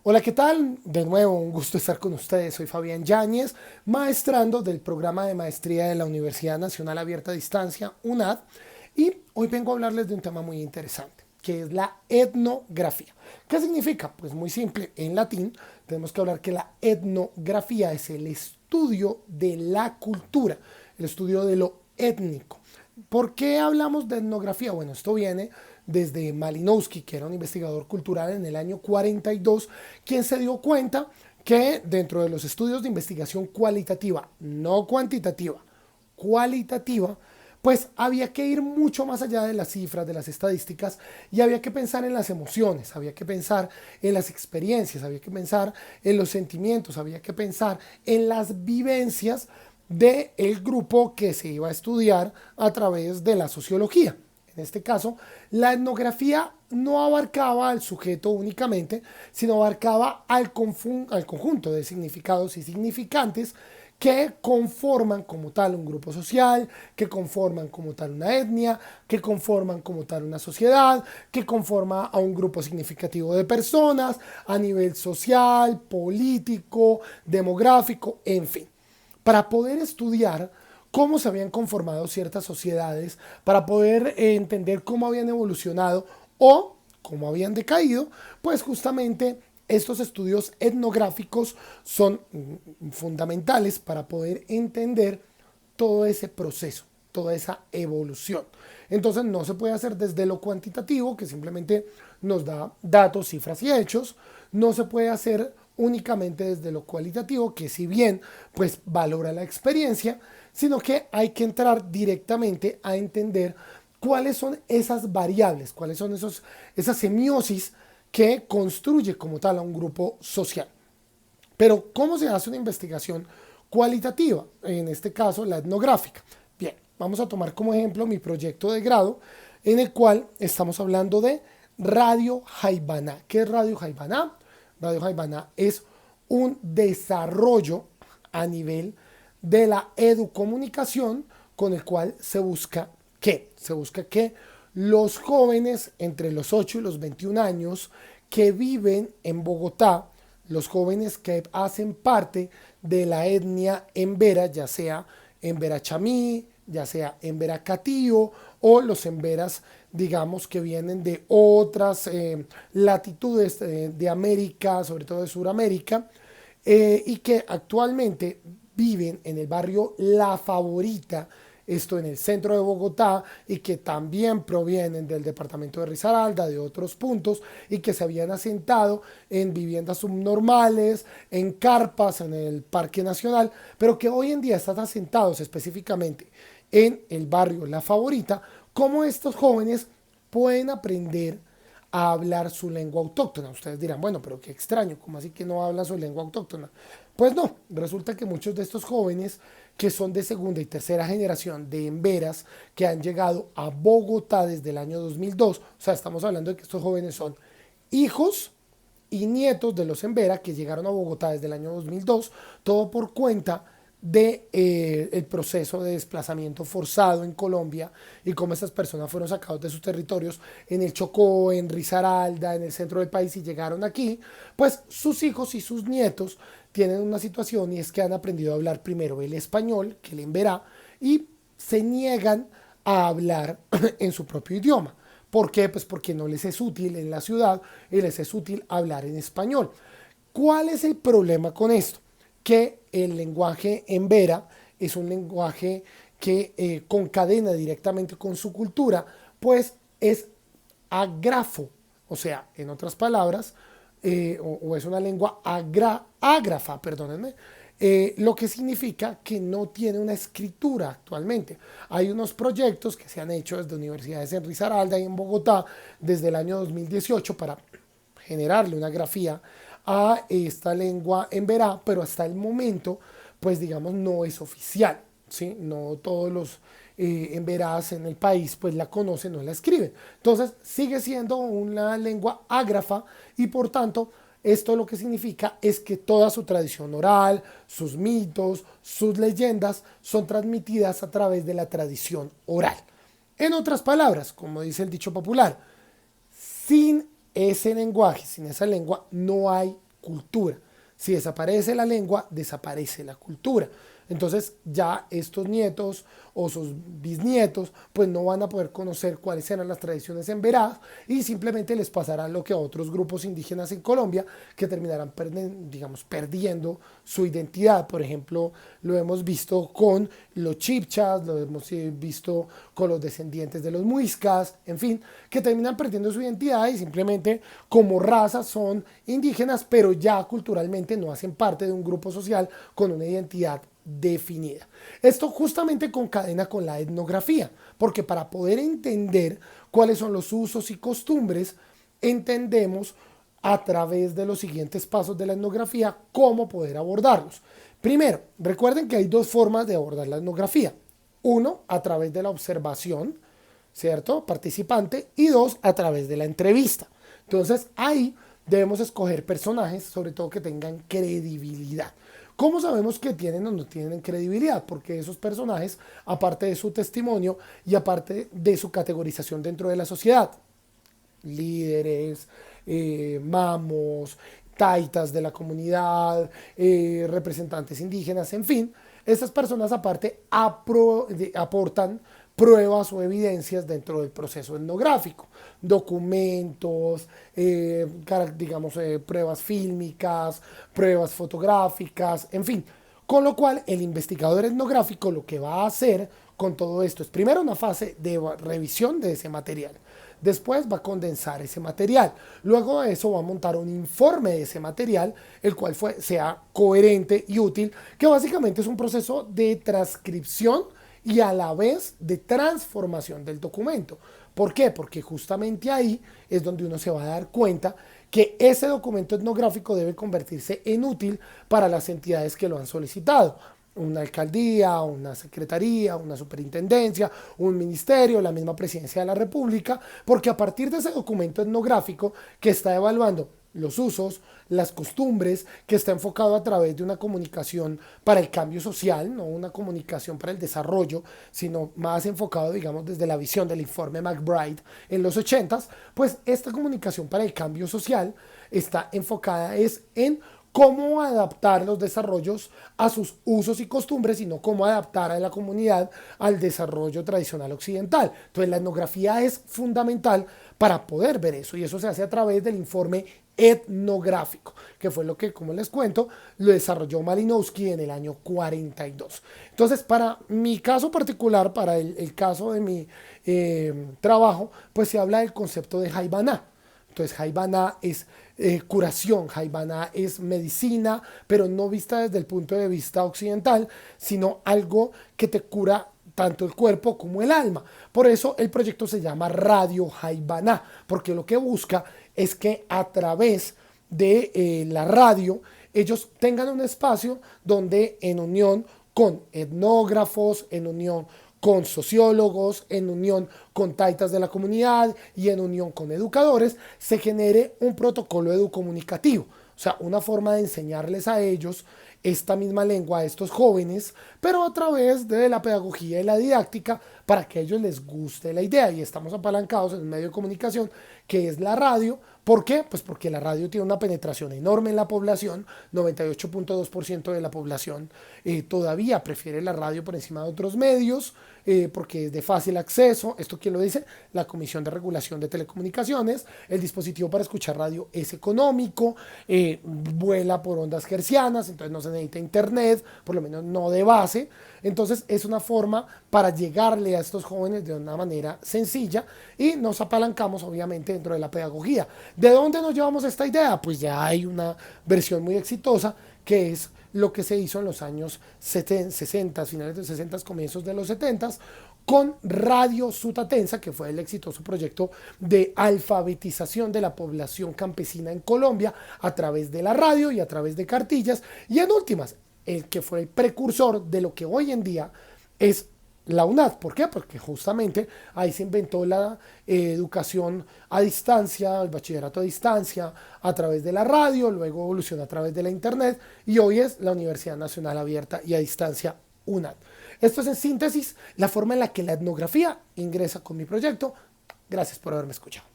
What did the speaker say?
Hola, ¿qué tal? De nuevo, un gusto estar con ustedes. Soy Fabián Yáñez, maestrando del programa de maestría de la Universidad Nacional Abierta a Distancia, UNAD, y hoy vengo a hablarles de un tema muy interesante, que es la etnografía. ¿Qué significa? Pues muy simple, en latín tenemos que hablar que la etnografía es el estudio de la cultura, el estudio de lo étnico. ¿Por qué hablamos de etnografía? Bueno, esto viene desde Malinowski, que era un investigador cultural en el año 42, quien se dio cuenta que dentro de los estudios de investigación cualitativa, no cuantitativa, cualitativa, pues había que ir mucho más allá de las cifras, de las estadísticas, y había que pensar en las emociones, había que pensar en las experiencias, había que pensar en los sentimientos, había que pensar en las vivencias del grupo que se iba a estudiar a través de la sociología. En este caso, la etnografía no abarcaba al sujeto únicamente, sino abarcaba al conjunto de significados y significantes que conforman como tal un grupo social, que conforman como tal una etnia, que conforman como tal una sociedad, que conforma a un grupo significativo de personas a nivel social, político, demográfico, en fin, para poder estudiar cómo se habían conformado ciertas sociedades, para poder entender cómo habían evolucionado o cómo habían decaído, pues justamente estos estudios etnográficos son fundamentales para poder entender todo ese proceso, toda esa evolución. Entonces no se puede hacer desde lo cuantitativo, que simplemente nos da datos, cifras y hechos, no se puede hacer únicamente desde lo cualitativo, que si bien pues valora la experiencia, sino que hay que entrar directamente a entender cuáles son esas variables, cuáles son esas semiosis que construye como tal a un grupo social. Pero, ¿cómo se hace una investigación cualitativa? En este caso, la etnográfica. Bien, vamos a tomar como ejemplo mi proyecto de grado, en el cual estamos hablando de Radio Jaibaná. ¿Qué es Radio Jaibaná? Radio Jaibaná es un desarrollo a nivel de la educomunicación con el cual se busca ¿qué? Se busca que los jóvenes entre los 8 y los 21 años que viven en Bogotá, los jóvenes que hacen parte de la etnia embera, ya sea embera chamí, ya sea embera catío o los emberas, digamos, que vienen de otras latitudes de América, sobre todo de Sudamérica, y que actualmente viven en el barrio La Favorita, esto en el centro de Bogotá, y que también provienen del departamento de Risaralda, de otros puntos, y que se habían asentado en viviendas subnormales, en carpas, en el Parque Nacional, pero que hoy en día están asentados específicamente en el barrio La Favorita. Cómo estos jóvenes pueden aprender a hablar su lengua autóctona. Ustedes dirán, bueno, pero qué extraño, ¿cómo así que no hablan su lengua autóctona? Pues no, resulta que muchos de estos jóvenes que son de segunda y tercera generación de emberas que han llegado a Bogotá desde el año 2002, o sea, estamos hablando de que estos jóvenes son hijos y nietos de los Embera que llegaron a Bogotá desde el año 2002, todo por cuenta de el proceso de desplazamiento forzado en Colombia y cómo estas personas fueron sacados de sus territorios en el Chocó, en Risaralda, en el centro del país y llegaron aquí, pues sus hijos y sus nietos tienen una situación y es que han aprendido a hablar primero el español, que el emberá, y se niegan a hablar en su propio idioma. ¿Por qué? Pues porque no les es útil en la ciudad y les es útil hablar en español. ¿Cuál es el problema con esto? Que el lenguaje en vera es un lenguaje que concadena directamente con su cultura, pues es agrafo, o sea, en otras palabras, o es una lengua ágrafa, perdónenme, lo que significa que no tiene una escritura actualmente. Hay unos proyectos que se han hecho desde universidades en Risaralda y en Bogotá desde el año 2018 para generarle una grafía a esta lengua en verá, pero hasta el momento, pues digamos, no es oficial, ¿sí? No todos los en veraz en el país pues la conocen, no la escriben. Entonces sigue siendo una lengua ágrafa y por tanto esto lo que significa es que toda su tradición oral, sus mitos, sus leyendas son transmitidas a través de la tradición oral. En otras palabras, como dice el dicho popular, sin ese lenguaje, sin esa lengua, no hay cultura. Si desaparece la lengua, desaparece la cultura. Entonces ya estos nietos o sus bisnietos pues no van a poder conocer cuáles eran las tradiciones en Beraz y simplemente les pasará lo que a otros grupos indígenas en Colombia que terminarán perdiendo su identidad. Por ejemplo, lo hemos visto con los chipchas, lo hemos visto con los descendientes de los muiscas, en fin, que terminan perdiendo su identidad y simplemente como raza son indígenas, pero ya culturalmente no hacen parte de un grupo social con una identidad definida. Esto justamente concadena con la etnografía, porque para poder entender cuáles son los usos y costumbres, entendemos a través de los siguientes pasos de la etnografía cómo poder abordarlos. Primero, recuerden que hay dos formas de abordar la etnografía. Uno, a través de la observación, ¿cierto? Participante, y dos, a través de la entrevista. Entonces, ahí debemos escoger personajes, sobre todo que tengan credibilidad. ¿Cómo sabemos que tienen o no tienen credibilidad? Porque esos personajes, aparte de su testimonio y aparte de su categorización dentro de la sociedad, líderes, mamos, taitas de la comunidad, representantes indígenas, en fin, estas personas aparte aportan pruebas o evidencias dentro del proceso etnográfico, documentos, pruebas fílmicas, pruebas fotográficas, en fin. Con lo cual el investigador etnográfico lo que va a hacer con todo esto es primero una fase de revisión de ese material. Después va a condensar ese material. Luego de eso va a montar un informe de ese material, el cual sea coherente y útil, que básicamente es un proceso de transcripción y a la vez de transformación del documento. ¿Por qué? Porque justamente ahí es donde uno se va a dar cuenta que ese documento etnográfico debe convertirse en útil para las entidades que lo han solicitado. Una alcaldía, una secretaría, una superintendencia, un ministerio, la misma presidencia de la República, porque a partir de ese documento etnográfico que está evaluando los usos, las costumbres, que está enfocado a través de una comunicación para el cambio social, no una comunicación para el desarrollo, sino más enfocado, digamos, desde la visión del informe McBride en los 80s, pues esta comunicación para el cambio social está enfocada en cómo adaptar los desarrollos a sus usos y costumbres, sino cómo adaptar a la comunidad al desarrollo tradicional occidental. Entonces la etnografía es fundamental para poder ver eso y eso se hace a través del informe etnográfico, que fue lo que, como les cuento, lo desarrolló Malinowski en el año 42. Entonces, para mi caso particular, para el caso de mi trabajo, pues se habla del concepto de Jaibaná. Entonces, Jaibaná es curación, Jaibaná es medicina, pero no vista desde el punto de vista occidental, sino algo que te cura tanto el cuerpo como el alma. Por eso el proyecto se llama Radio Jaibaná, porque lo que busca es que a través de la radio ellos tengan un espacio donde en unión con etnógrafos, en unión con sociólogos, en unión con taitas de la comunidad y en unión con educadores, se genere un protocolo educomunicativo. O sea, una forma de enseñarles a ellos esta misma lengua a estos jóvenes, pero a través de la pedagogía y la didáctica para que a ellos les guste la idea. Y estamos apalancados en un medio de comunicación que es la radio. ¿Por qué? Pues porque la radio tiene una penetración enorme en la población, 98.2% de la población todavía prefiere la radio por encima de otros medios, porque es de fácil acceso. ¿Esto quién lo dice? La Comisión de Regulación de Telecomunicaciones. El dispositivo para escuchar radio es económico, vuela por ondas hercianas, entonces no se necesita internet, por lo menos no de base. Entonces es una forma para llegarle a estos jóvenes de una manera sencilla y nos apalancamos obviamente dentro de la pedagogía. ¿De dónde nos llevamos esta idea? Pues ya hay una versión muy exitosa que es lo que se hizo en los años 60, finales de los 60, comienzos de los 70, con Radio Sutatensa, que fue el exitoso proyecto de alfabetización de la población campesina en Colombia a través de la radio y a través de cartillas, y en últimas, el que fue el precursor de lo que hoy en día es la UNAD. ¿Por qué? Porque justamente ahí se inventó la educación a distancia, el bachillerato a distancia, a través de la radio, luego evolucionó a través de la internet y hoy es la Universidad Nacional Abierta y a Distancia UNAD. Esto es en síntesis la forma en la que la etnografía ingresa con mi proyecto. Gracias por haberme escuchado.